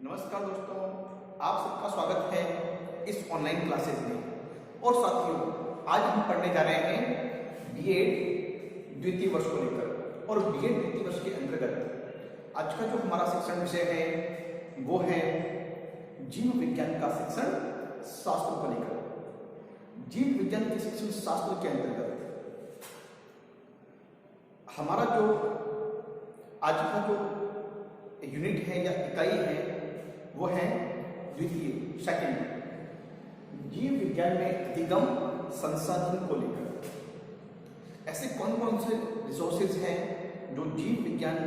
नमस्कार दोस्तों, आप सबका स्वागत है इस ऑनलाइन क्लासेस में। और साथियों, आज हम पढ़ने जा रहे हैं बीएड द्वितीय वर्ष को लेकर। और बीएड द्वितीय वर्ष के अंतर्गत आज का जो हमारा शिक्षण विषय है वो है जीव विज्ञान का शिक्षण शास्त्र को लेकर। जीव विज्ञान के शिक्षण शास्त्र के अंतर्गत हमारा जो आज का जो यूनिट है या इकाई है वो है द्वितीय सेकंड जीव विज्ञान में अधिगम संसाधन को लेकर। ऐसे कौन कौन से रिसोर्सेज हैं जो जीव विज्ञान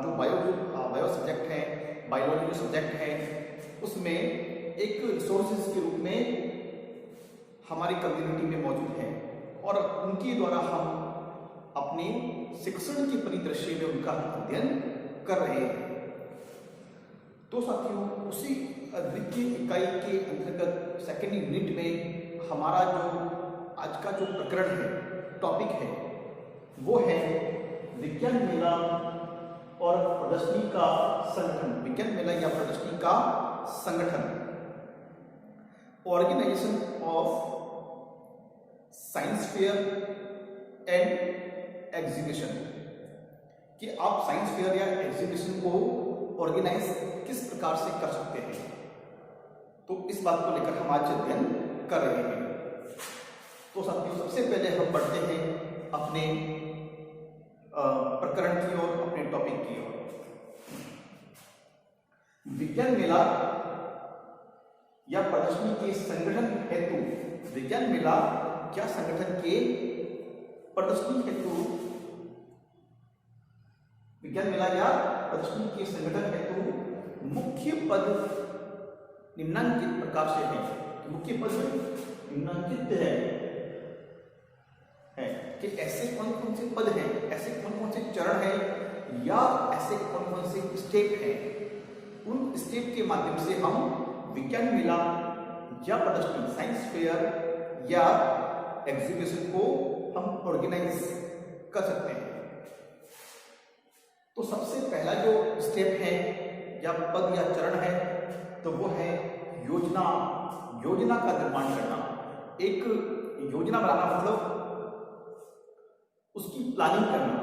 जो बायो सब्जेक्ट है, बायोलॉजी जो सब्जेक्ट है, उसमें एक रिसोर्सेज के रूप में हमारी कम्युनिटी में मौजूद है और उनके द्वारा हम अपने शिक्षण के परिदृश्य में उनका अध्ययन कर रहे हैं। तो साथियों, उसी द्वितीय इकाई के अंतर्गत सेकेंड यूनिट में हमारा जो आज का जो प्रकरण है, टॉपिक है, वो है विज्ञान मेला और प्रदर्शनी का संगठन। विज्ञान मेला या प्रदर्शनी का संगठन, organisation of science fair and exhibition, कि आप साइंस फेयर या एग्जीबिशन को ऑर्गेनाइज किस प्रकार से कर सकते हैं। तो इस बात को लेकर हम आज अध्ययन कर रहे हैं। तो साथियों, सबसे पहले हम बढ़ते हैं अपने प्रकरण की ओर, अपने टॉपिक की ओर। विज्ञान मेला या प्रदर्शनी के संगठन हेतु, विज्ञान मेला क्या संगठन के प्रदर्शनी हेतु, विज्ञान मेला या प्रदर्शनी के संगठन हेतु मुख्य पद निम्नांकित प्रकार से है। मुख्य पद निम्नांकित है कि ऐसे कौन कौन से पद हैं, ऐसे कौन कौन से चरण हैं या ऐसे कौन कौन से स्टेप हैं। उन स्टेप के माध्यम से हम विज्ञान मेला या प्रदर्शनी, साइंस फेयर या एग्जीबिशन को हम ऑर्गेनाइज कर सकते हैं। तो सबसे पहला जो स्टेप है या पद या चरण है, तो वो है योजना का निर्माण करना। एक योजना बनाना मतलब उसकी प्लानिंग करना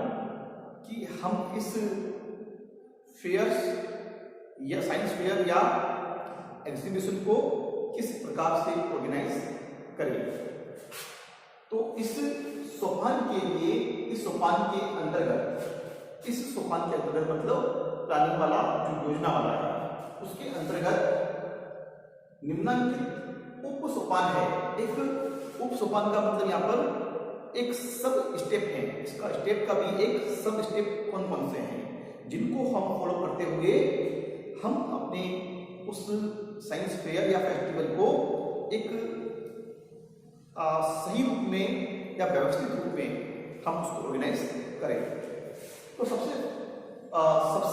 कि हम इस फेयर्स या साइंस फेयर या एग्जीबिशन को किस प्रकार से ऑर्गेनाइज करें। तो इस सोपान के लिए, इस सोपान के अंतर्गत मतलब प्लानिंग वाला जो योजना वाला है, उसके अंतर्गत निम्नांकित उप सोपान है। एक उप सोपान का मतलब यहाँ पर एक सब स्टेप है। इसका स्टेप का भी एक सब स्टेप कौन कौन से हैं जिनको हम फॉलो करते हुए हम अपने उस साइंस फेयर या फेस्टिवल को एक सही रूप में या व्यवस्थित रूप में हम उसको ऑर्गेनाइज करें। तो सबसे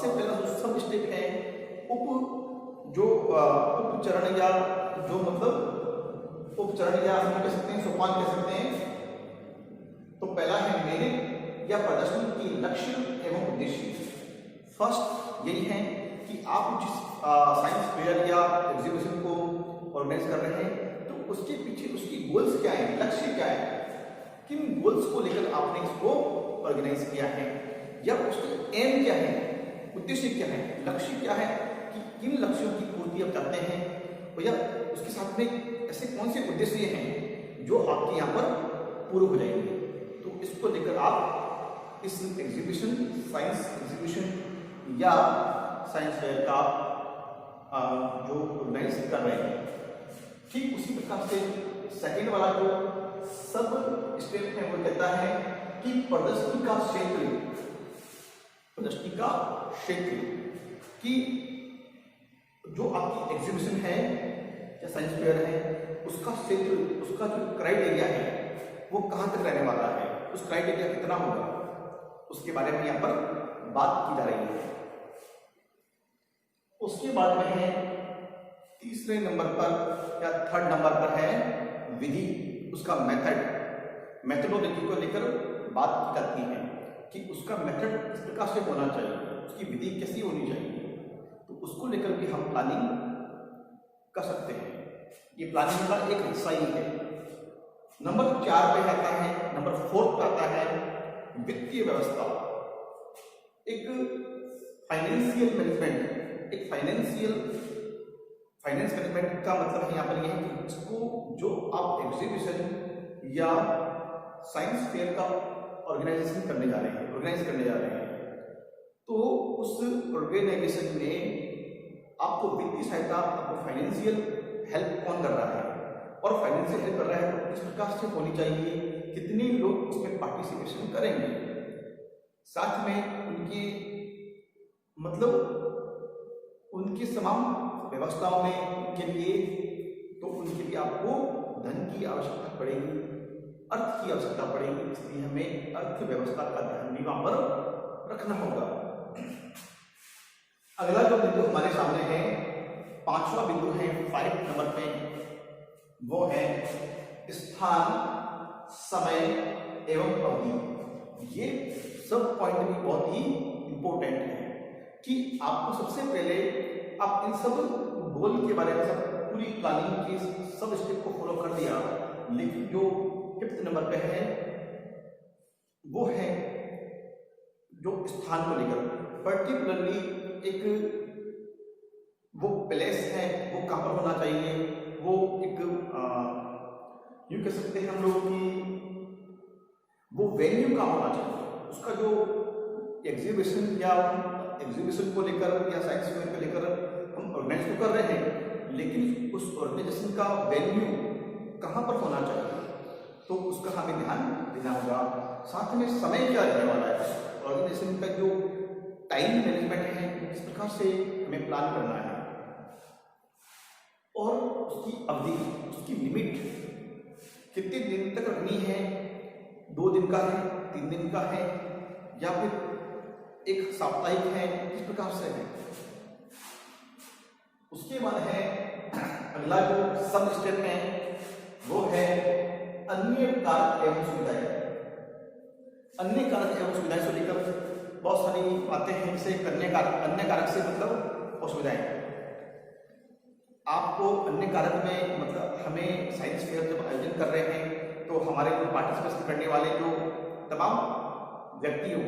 पहला जो सब स्टेप है, उप चरण या जो मतलब उप चरण या हम कह सकते हैं सोपान कह सकते हैं। तो पहला है मेरिट या प्रदर्शनी की लक्ष्य एवं उद्देश्य। फर्स्ट यही है कि आप जिस साइंस फेयर या एग्जीबिशन को ऑर्गेनाइज कर रहे हैं, तो उसके पीछे उसकी गोल्स क्या है, लक्ष्य क्या है, किन गोल्स को लेकर आपने इसको ऑर्गेनाइज किया है, या उसकी एम क्या है, उद्देश्य क्या है, लक्ष्य क्या है, कि किन लक्ष्यों की पूर्ति आप चाहते हैं, या उसके साथ में ऐसे कौन से उद्देश्य हैं जो आपके यहाँ पर पूरे हो जाएंगे। तो इसको लेकर आप इस एग्जीबिशन, साइंस एग्जीबिशन या साइंस फेयर का जो ऑर्गेनाइज कर रहे हैं। ठीक उसी प्रकार से सेकेंड वाला जो सब स्टेप है वो कहता है कि प्रदर्शनी का क्षेत्र कि जो आपकी एग्जीबिशन है या साइंस फेयर है, उसका क्षेत्र, उसका जो क्राइटेरिया है वो कहाँ तक रहने वाला है, उस क्राइटेरिया कितना होगा, उसके बारे में यहाँ पर बात की जा रही है। उसके बाद में है तीसरे नंबर पर या थर्ड नंबर पर है विधि, उसका मेथडोलॉजी को लेकर बात की जाती है कि उसका मेथड किस प्रकार से होना चाहिए, उसकी विधि कैसी होनी चाहिए। तो उसको लेकर भी हम प्लानिंग कर सकते हैं। ये प्लानिंग का एक हिस्सा ही है। नंबर 4 पे आता है, नंबर 4 पे आता है वित्तीय व्यवस्था। एक फाइनेंशियल मैनेजमेंट, एक फाइनेंस मैनेजमेंट का मतलब है यहाँ पर यह है कि इसको जो आप एग्जीबिशन या साइंस फेयर का ऑर्गेनाइज करने जा रहे हैं, तो उस ऑर्गेनाइजेशन में आपको वित्तीय सहायता, आपको फाइनेंशियल हेल्प कौन कर रहा है और फाइनेंशियल हेल्प कर रहा है तो किस प्रकार से होनी चाहिए, कितने लोग उसमें पार्टिसिपेशन करेंगे, साथ में उनकी उनकी तमाम व्यवस्थाओं में उनके लिए आपको धन की आवश्यकता पड़ेगी, अर्थ की आवश्यकता पड़ेगी। इसलिए हमें अर्थव्यवस्था का ध्यान भी वहां पर रखना होगा। अगला जो बिंदु हमारे सामने है, 5वां बिंदु है 5 नंबर पे, वो है स्थान, समय एवं अवधि। ये सब पॉइंट भी बहुत ही इंपॉर्टेंट है कि आपको सबसे पहले आप इन सब गोल के बारे में, सब पूरी प्लानिंग की सब स्टेप को फॉलो कर दिया, लेकिन जो 5th नंबर पे है वो है जो स्थान को लेकर, पर्टिकुलरली एक वो प्लेस है, वो कहाँ पर होना चाहिए, वो एक यूँ कह सकते हैं हम लोग कि वो वेन्यू कहाँ होना चाहिए, उसका जो एग्जीबिशन को लेकर या साइंस फेयर को लेकर हम ऑर्गेनाइज तो कर रहे हैं, लेकिन उस ऑर्गेनाइजेशन का वेन्यू कहाँ पर होना चाहिए, तो उसका हमें ध्यान देना होगा। साथ में समय क्या रहने वाला है, ऑर्गेनाइजेशन का जो टाइम मैनेजमेंट है किस प्रकार से हमें प्लान करना है, और उसकी अवधि, उसकी लिमिट कितने दिन तक रखनी है, 2 दिन का है, 3 दिन का है, या फिर एक साप्ताहिक है, किस प्रकार से है। उसके बाद है अगला जो सब स्टेप है वो है अन्य कारक एवं सुविधाएं। अन्य कारक एवं सुविधाएं से लेकर बहुत सारी बातें हैं, जैसे अन्य कारक से मतलब असुविधाएं। आपको अन्य कारक में मतलब हमें साइंस फेयर जब आयोजन कर रहे हैं तो हमारे जो पार्टिसिपेट करने वाले जो तमाम व्यक्ति हो,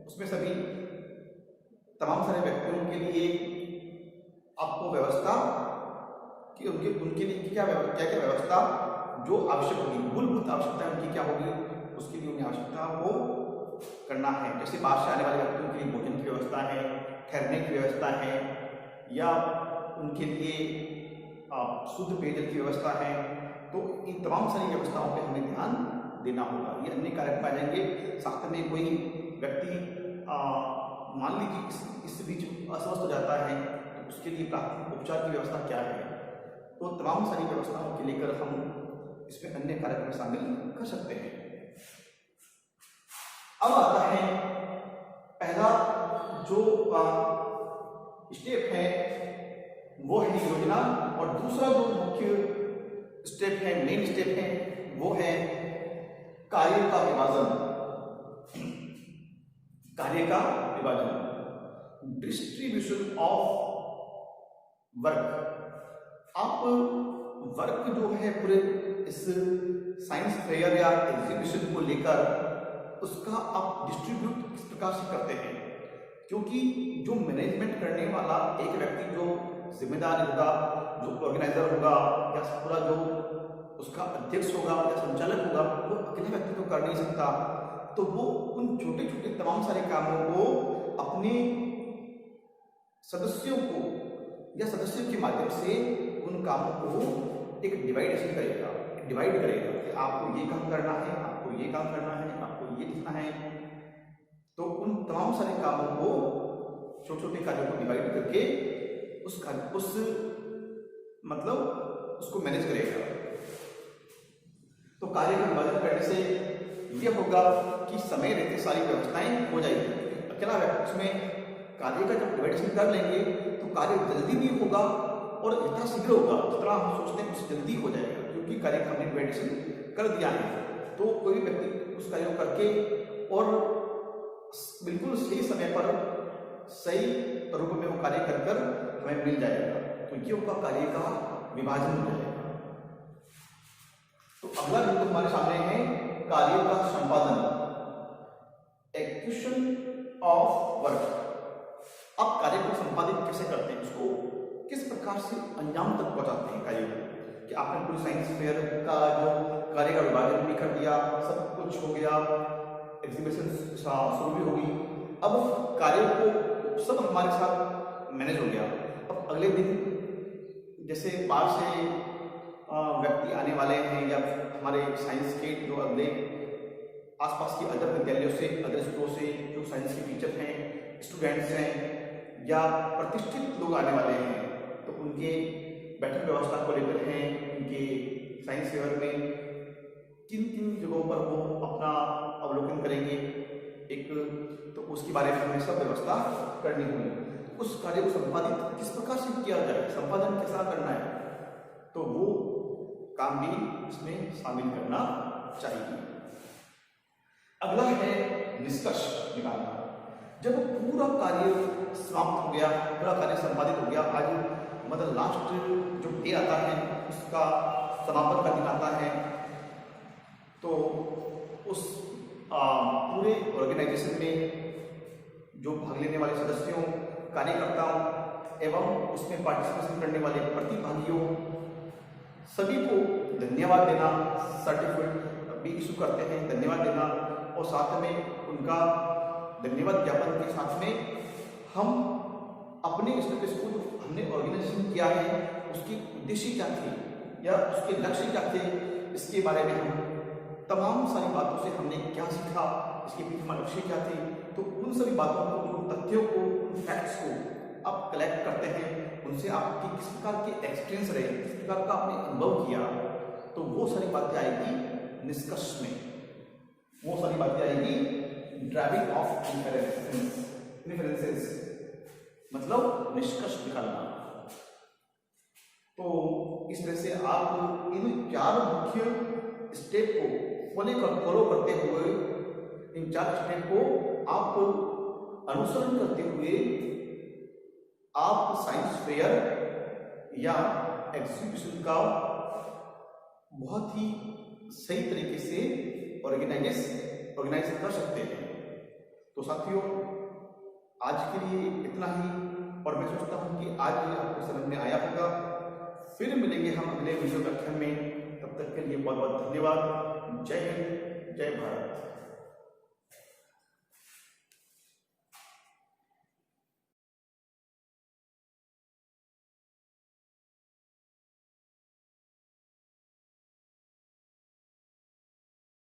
उसमें सभी तमाम सारे व्यक्तियों के लिए आपको व्यवस्था कि उनके लिए क्या व्यवस्था जो आवश्यक होगी, मूलभूत आवश्यकता उनकी क्या होगी, उसके लिए उन्हें आवश्यकता को करना है। जैसे बाहर से आने वाले व्यक्तियों के लिए भोजन की व्यवस्था है, ठहरने की व्यवस्था है, या उनके लिए शुद्ध पेयजल की व्यवस्था है। तो इन तमाम सारी व्यवस्थाओं पे हमें ध्यान देना होगा। ये अन्य कारक पाए जाएंगे। साथ में कोई व्यक्ति मान लीजिए इस बीच अस्वस्थ हो जाता है तो उसके लिए प्राथमिक उपचार की व्यवस्था क्या है, तो तमाम सारी व्यवस्थाओं के लेकर हम इसमें अन्य कारक में शामिल कर सकते हैं। अब आता है पहला जो स्टेप है वो है योजना, और दूसरा जो मुख्य स्टेप है, मेन स्टेप है, वो है कार्य का विभाजन। कार्य का विभाजन, डिस्ट्रीब्यूशन ऑफ वर्क। आप वर्क जो है पूरे इस साइंस फेयर या एग्जीबिशन को लेकर उसका आप डिस्ट्रीब्यूट किस प्रकार से करते हैं, क्योंकि जो मैनेजमेंट करने वाला एक व्यक्ति जो जिम्मेदार होगा, जो ऑर्गेनाइजर होगा, या पूरा जो उसका अध्यक्ष होगा या संचालक होगा, वो अकेले व्यक्ति को कर नहीं सकता। तो वो उन छोटे छोटे तमाम सारे कामों को अपने सदस्यों को या सदस्यों के माध्यम से उन कामों को एक डिवाइड करेगा कि आपको ये काम करना है, आपको ये काम करना है, आपको ये लिखना है। तो उन तमाम सारे कामों को, छोटे छोटे कार्यों को डिवाइड करके उसको मैनेज करेगा। तो कार्य का विभाजन करने से ये होगा कि समय रहते सारी व्यवस्थाएं हो जाएगी। अकेला उसमें कार्य का जब डिवाइडेशन कर लेंगे तो कार्य जल्दी भी होगा और इतना शीघ्र होगा, जितना हम सोचते हैं उससे जल्दी हो जाएगा, क्योंकि कार्य का हमने डिवाइडेशन कर दिया है। तो कोई व्यक्ति उस कार्य को करके और बिल्कुल सही समय पर सही रूप में वो कार्य कर कर हमें मिल जाएगा। तो ये उनका कार्य का विभाजन हो जाएगा। तो अगला बिंदु हमारे सामने है कार्य का संपादन, एक्यूशन ऑफ वर्क। आप कार्य को संपादित कैसे करते हैं, उसको किस प्रकार से अंजाम तक पहुंचाते हैं कार्य को, कि आपने पूरी साइंस फेयर का जो कार्य का विभाजन भी कर दिया, सब कुछ हो गया, एग्जीबिशन शुरू भी होगी, अब कार्य को सब हमारे साथ मैनेज हो गया। अब अगले दिन जैसे बाहर से व्यक्ति आने वाले हैं या हमारे साइंस के जो अगले आसपास के अदर विद्यालयों से, अदर स्कूलों से जो साइंस के टीचर हैं, स्टूडेंट्स हैं या प्रतिष्ठित लोग आने वाले हैं, तो उनके बैठक व्यवस्था को लेकर हैं, उनके साइंस फेयर में किन किन जगहों पर वो अपना अवलोकन करेंगे, एक तो उसके बारे में हमें सब व्यवस्था करनी होगी। उस कार्य को संपादित किस प्रकार से किया जाए, संपादन कैसा करना है, तो वो काम भी इसमें शामिल करना चाहिए। अगला है निष्कर्ष निकालना। जब पूरा कार्य समाप्त हो गया, पूरा कार्य संपादित हो गया, आज मतलब लास्ट जो डे आता है उसका समापन का दिन आता है, तो उस पूरे ऑर्गेनाइजेशन में जो भाग लेने वाले सदस्यों, कार्यकर्ताओं एवं उसमें पार्टिसिपेशन करने वाले प्रतिभागियों सभी को धन्यवाद देना, सर्टिफिकेट भी इशू करते हैं, धन्यवाद देना, और साथ में उनका धन्यवाद ज्ञापन के साथ में हम अपने स्टेटस को जो हमने ऑर्गेनाइजेशन किया है उसकी उद्देश्य क्या थे या उसके लक्ष्य क्या थे, इसके बारे में हम तमाम सारी बातों से हमने क्या सीखा, इसके पीछे हमारे लक्ष्य क्या थे, तो उन सभी बातों को, उन तथ्यों को, उन फैक्ट्स को आप कलेक्ट करते हैं, उनसे आपकी किस प्रकार के एक्सपीरियंस रहे, किस प्रकार का आपने अनुभव किया, तो वो सारी बातें आएगी निष्कर्ष में, वो सारी बातें आएगी ड्राइविंग ऑफ इन्फरेंसेस, मतलब निष्कर्ष निकालना। तो इस तरह से आप इन 4 मुख्य स्टेप को फॉलो करते हुए, इन 4 स्टेप को आप अनुसरण करते हुए आप साइंस फेयर या एग्जीबिशन का बहुत ही सही तरीके से ऑर्गेनाइज कर सकते हैं। तो साथियों, आज के लिए इतना ही, और मैं सोचता हूं कि आज ये आपको समझ में आया होगा। फिर मिलेंगे हम अगले वीडियो व्याख्यान में, तब तक के लिए बहुत बहुत धन्यवाद। जय हिंद।